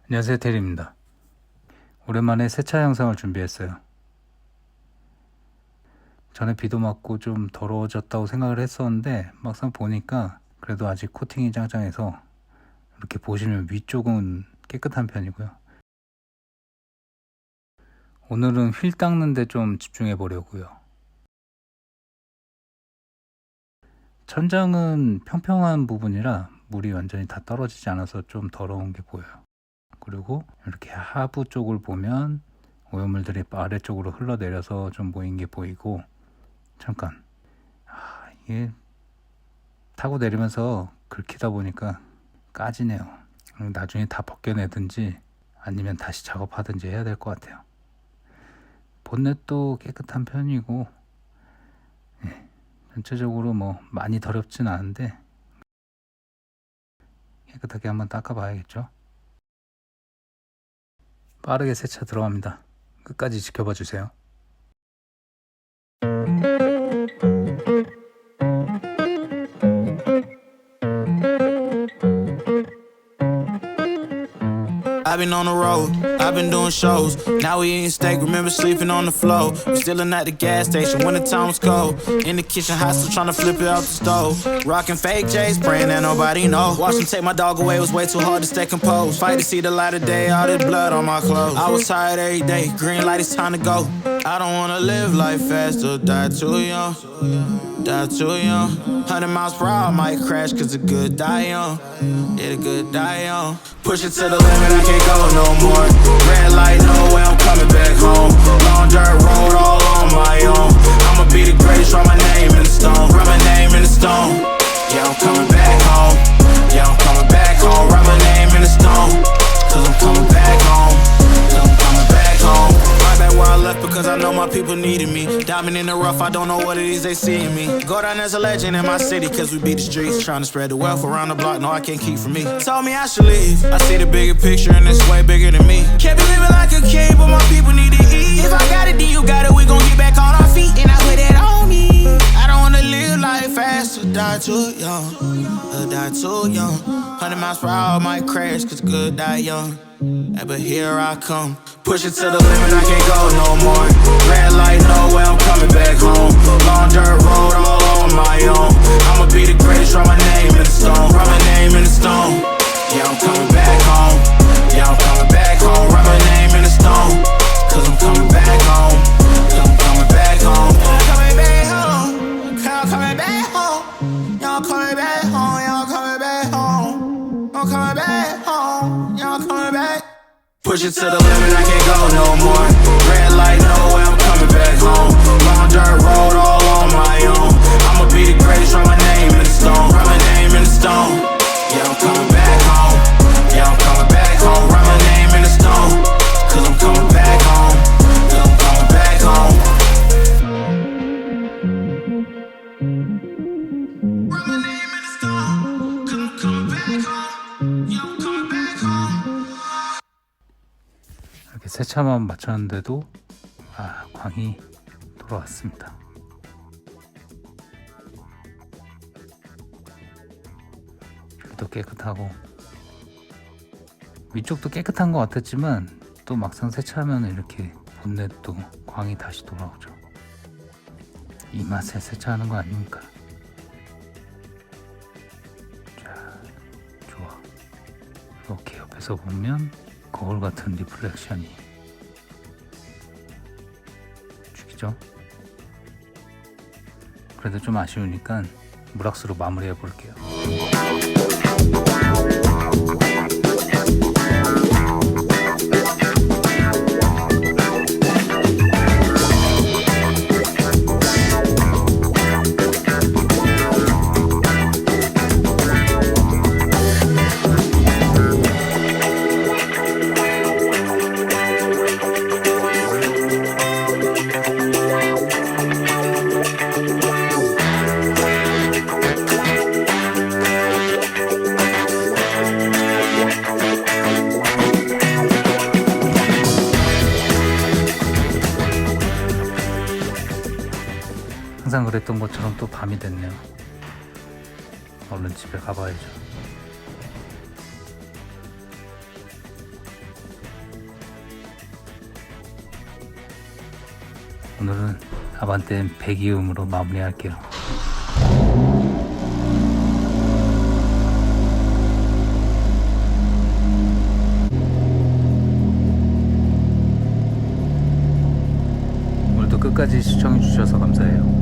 안녕하세요, 테리입니다. 오랜만에 세차 영상을 준비했어요. 전에 비도 맞고 좀 더러워졌다고 생각을 했었는데 막상 보니까 그래도 아직 코팅이 짱짱해서 이렇게 보시면 위쪽은 깨끗한 편이고요. 오늘은 휠 닦는데 좀 집중해 보려고요. 천장은 평평한 부분이라 물이 완전히 다 떨어지지 않아서 좀 더러운 게 보여요. 그리고 이렇게 하부 쪽을 보면 오염물들이 아래쪽으로 흘러내려서 좀 보인 게 보이고, 잠깐, 이게 타고 내리면서 긁히다 보니까 까지네요. 나중에 다 벗겨내든지 아니면 다시 작업하든지 해야 될 것 같아요. 본넷도 깨끗한 편이고, 전체적으로 뭐 많이 더럽진 않은데 깨끗하게 한번 닦아봐야겠죠. 빠르게 세차 들어갑니다. 끝까지 지켜봐 주세요. I've been on the road, I've been doing shows. Now we eating steak, remember sleeping on the floor. We stealing at the gas station when the time was cold. In the kitchen, hot, still trying to flip it out the stove. Rocking fake J's, praying that nobody know. Watch them take my dog away, it was way too hard to stay composed. Fight to see the light of day, all this blood on my clothes. I was tired every day, green light, it's time to go. I don't wanna live life fast or die too young. Die too young. 100 miles per hour, I might crash, cause the good die young. Yeah, the good die young. Push it to the limit, I can't go no more. Red light, no way, I'm coming back home. Long dirt road, all on my own. I'ma be the greatest, write my name in the stone. Write my name in the stone. Yeah, I'm coming back home. Yeah, I'm coming back home. Write my name in the stone. Cause I'm coming back home. Cause I'm coming back home. Right back where I left because I know my people needed me. Diamond in the rough, I don't know what it is they see in me. Go down as a legend in my city cause we beat the streets. Trying to spread the wealth around the block, no I can't keep from me. Told me I should leave, I see the bigger picture and it's way bigger than me. Can't be living like a king but my people need to eat. If I got it then you got it, we gon' get back on our feet. And I put it on me. I don't wanna live life fast or die too young. Or die too young. 100 miles per hour might crash cause good die young. Yeah, but here I come. Push it to the limit, I can't go no more. Red light, no way, I'm coming back home. Long dirt road, all on my own. I'ma be the greatest, write my name in the stone. Write my name in the stone. Yeah, I'm coming back home. Yeah, I'm coming back home. Write my name in the stone. Cause I'm coming back home. Cause I'm coming back home. I'm coming back home. I'm coming back home. Y'all coming back home. Y'all coming back home. I'm coming back home. Y'all coming back. Push it to the limit, I can't go no more. Red light, no way, I'm coming back home. Long dirt road, all on my own. I'ma be the greatest, write my name in the stone. Write my name in the stone. Yeah, I'm coming back home. Yeah, I'm coming back home. Write my name in the stone. Cause I'm coming back home. Cause I'm coming back home. Write my name in the stone. Cause I'm coming back home. Yeah, I'm coming back home. 이렇게 세차만 마쳤는데도 광이 돌아왔습니다. 휠도 깨끗하고 위쪽도 깨끗한 것 같았지만 또 막상 세차하면 이렇게 본넷도 광이 다시 돌아오죠. 이 맛에 세차하는 거 아닙니까? 자, 좋아. 이렇게 옆에서 보면 거울 같은 리플렉션이 죽이죠. 그래도 좀 아쉬우니까 물왁스로 마무리해 볼게요. 항상 그랬던 것처럼 또 밤이 됐네요. 얼른 집에 가봐야죠. 오늘은 아반떼N 배기음으로 마무리할게요. 오늘도 끝까지 시청해주셔서 감사해요.